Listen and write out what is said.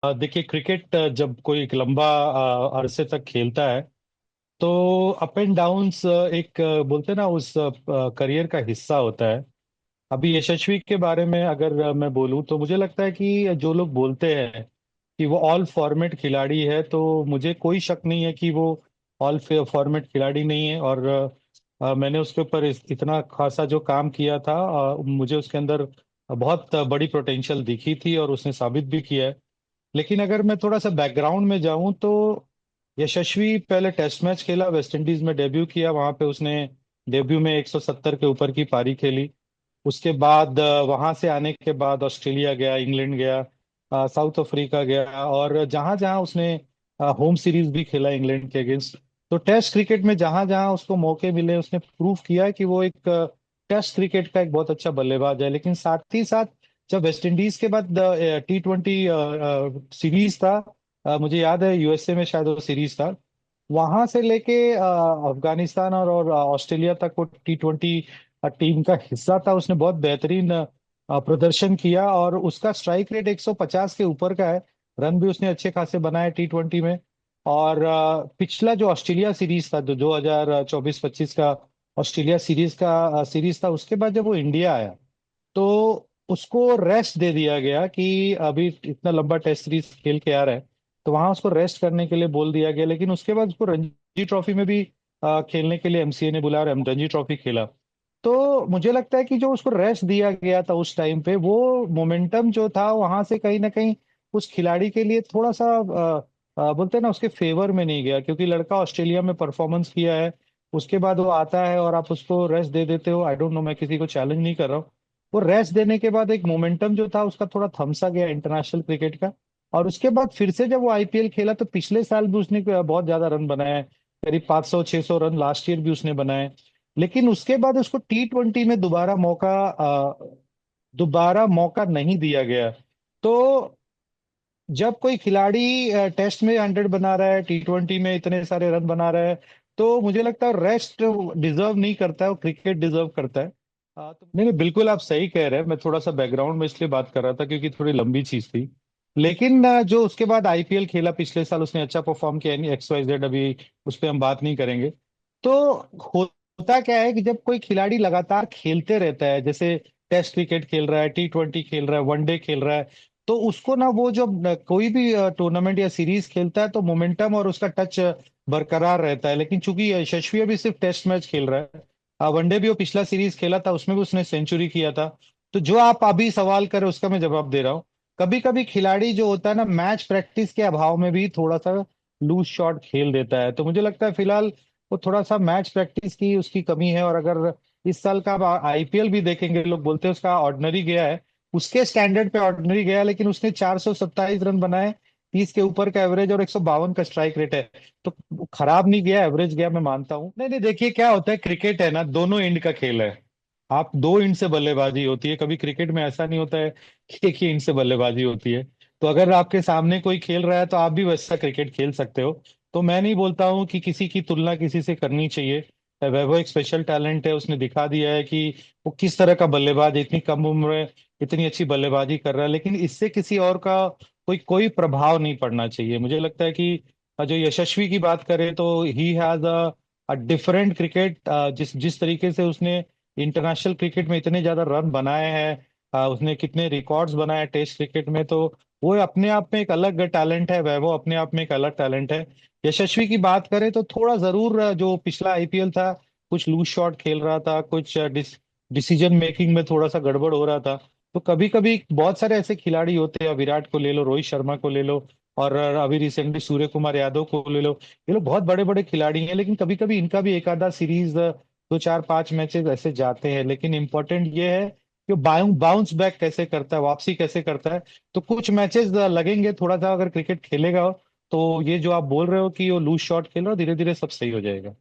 देखिए क्रिकेट जब कोई एक लंबा अरसे तक खेलता है तो अप एंड डाउन्स एक बोलते हैं ना उस करियर का हिस्सा होता है। अभी यशस्वी के बारे में अगर मैं बोलूं तो मुझे लगता है कि जो लोग बोलते हैं कि वो ऑल फॉर्मेट खिलाड़ी है तो मुझे कोई शक नहीं है कि वो ऑल फॉर्मेट खिलाड़ी नहीं है। और मैंने उसके ऊपर इतना खासा जो काम किया था, मुझे उसके अंदर बहुत बड़ी पोटेंशियल दिखी थी और उसने साबित भी किया है। लेकिन अगर मैं थोड़ा सा बैकग्राउंड में जाऊं तो यशस्वी पहले टेस्ट मैच खेला, वेस्ट इंडीज में डेब्यू किया, वहां पे उसने डेब्यू में 170 के ऊपर की पारी खेली। उसके बाद वहां से आने के बाद ऑस्ट्रेलिया गया, इंग्लैंड गया, साउथ अफ्रीका गया, और जहां जहां उसने होम सीरीज भी खेला इंग्लैंड के अगेंस्ट। तो टेस्ट क्रिकेट में जहां जहां उसको मौके मिले उसने प्रूव किया है कि वो एक टेस्ट क्रिकेट का एक बहुत अच्छा बल्लेबाज है। लेकिन साथ ही साथ जब वेस्ट इंडीज के बाद T20 सीरीज था, मुझे याद है यूएसए में शायद वो सीरीज था, वहां से लेके अफगानिस्तान और ऑस्ट्रेलिया तक वो T20 टीम का हिस्सा था। उसने बहुत बेहतरीन प्रदर्शन किया और उसका स्ट्राइक रेट 150 के ऊपर का है। रन भी उसने अच्छे खासे बनाए T20 में। और पिछला जो ऑस्ट्रेलिया सीरीज था, जो 2024-25 का ऑस्ट्रेलिया सीरीज था, उसके बाद जब वो इंडिया आया तो उसको रेस्ट दे दिया गया कि अभी इतना लंबा टेस्ट सीरीज खेल के आ रहा है, तो वहां उसको रेस्ट करने के लिए बोल दिया गया। लेकिन उसके बाद उसको रणजी ट्रॉफी में भी खेलने के लिए एमसीए ने बुलाया और रणजी ट्रॉफी खेला। तो मुझे लगता है कि जो उसको रेस्ट दिया गया था उस टाइम पे, वो मोमेंटम जो था वहां से कहीं ना कहीं उस खिलाड़ी के लिए थोड़ा सा बोलते हैं ना उसके फेवर में नहीं गया, क्योंकि लड़का ऑस्ट्रेलिया में परफॉर्मेंस किया है। उसके बाद वो आता है और आप उसको रेस्ट दे देते हो। आई डोंट नो, मैं किसी को चैलेंज नहीं कर रहा हूँ। वो रेस्ट देने के बाद एक मोमेंटम जो था उसका थोड़ा थमसा गया इंटरनेशनल क्रिकेट का। और उसके बाद फिर से जब वो आईपीएल खेला तो पिछले साल भी उसने बहुत ज्यादा रन बनाए हैं, करीब 500-600 रन लास्ट ईयर भी उसने बनाए। लेकिन उसके बाद उसको T20 में दोबारा मौका नहीं दिया गया। तो जब कोई खिलाड़ी टेस्ट में 100 बना रहा है, T20 में इतने सारे रन बना रहा है, तो मुझे लगता है रेस्ट डिजर्व नहीं करता है, वो क्रिकेट डिजर्व करता है। तो नहीं नहीं, बिल्कुल आप सही कह रहे हैं। मैं थोड़ा सा बैकग्राउंड में इसलिए बात कर रहा था क्योंकि थोड़ी लंबी चीज थी। लेकिन जो उसके बाद आईपीएल खेला पिछले साल, उसने अच्छा परफॉर्म किया, नहीं XYZ, अभी उस पर हम बात नहीं करेंगे। तो होता क्या है कि जब कोई खिलाड़ी लगातार खेलते रहता है, जैसे टेस्ट क्रिकेट खेल रहा है, T20 खेल रहा है, वनडे खेल रहा है, तो उसको ना वो जब कोई भी टूर्नामेंट या सीरीज खेलता है तो मोमेंटम और उसका टच बरकरार रहता है। लेकिन चूंकि यशस्वी अभी सिर्फ टेस्ट मैच खेल रहा है, वनडे भी वो पिछला सीरीज खेला था, उसमें भी उसने सेंचुरी किया था। तो जो आप अभी सवाल करें उसका मैं जवाब दे रहा हूँ। कभी कभी खिलाड़ी जो होता है ना, मैच प्रैक्टिस के अभाव में भी थोड़ा सा लूज शॉट खेल देता है। तो मुझे लगता है फिलहाल वो थोड़ा सा मैच प्रैक्टिस की उसकी कमी है। और अगर इस साल का आप आईपीएल भी देखेंगे, लोग बोलते हैं उसका ऑर्डिनरी गया है, उसके स्टैंडर्ड पे ऑर्डिनरी गया, लेकिन उसने 427 रन बनाए, 30 के ऊपर का एवरेज और 152 का स्ट्राइक रेट है। तो खराब नहीं गया, एवरेज गया, मैं मानता हूँ। नहीं नहीं, देखिए क्या होता है, क्रिकेट है ना, दोनों एंड का खेल है। आप दो इंड से बल्लेबाजी होती है, कभी क्रिकेट में ऐसा नहीं होता है कि एक ही इंड से बल्लेबाजी होती है। तो अगर आपके सामने कोई खेल रहा है तो आप भी वैसा क्रिकेट खेल सकते हो। तो मैं नहीं बोलता हूँ कि किसी की तुलना किसी से करनी चाहिए। वैभव एक स्पेशल टैलेंट है, उसने दिखा दिया है कि वो किस तरह का बल्लेबाज है, इतनी कम उम्र में इतनी अच्छी बल्लेबाजी कर रहा है। लेकिन इससे किसी और का कोई कोई प्रभाव नहीं पड़ना चाहिए। मुझे लगता है कि जो यशस्वी की बात करें तो he has a different cricket. जिस जिस तरीके से उसने इंटरनेशनल क्रिकेट में इतने ज्यादा रन बनाए हैं, उसने कितने रिकॉर्ड्स बनाए टेस्ट क्रिकेट में, तो वो अपने आप में एक अलग टैलेंट है। वैभव अपने आप में एक अलग टैलेंट है। यशस्वी की बात करें तो थोड़ा जरूर जो पिछला आईपीएल था, कुछ लूज शॉट खेल रहा था, कुछ डिसीजन मेकिंग में थोड़ा सा गड़बड़ हो रहा था। तो कभी कभी बहुत सारे ऐसे खिलाड़ी होते हैं, विराट को ले लो, रोहित शर्मा को ले लो, और अभी रिसेंटली सूर्य कुमार यादव को ले लो। ये लोग बहुत बड़े बड़े खिलाड़ी हैं, लेकिन कभी कभी इनका भी एक आधा सीरीज, 2 4 5 मैचेस ऐसे जाते हैं। लेकिन इंपॉर्टेंट ये है कि बाउंस बैक कैसे करता है, वापसी कैसे करता है। तो कुछ मैचेस लगेंगे, थोड़ा सा अगर क्रिकेट खेलेगा तो ये जो आप बोल रहे हो कि वो लूज शॉट खेल रहा है, धीरे धीरे सब सही हो जाएगा।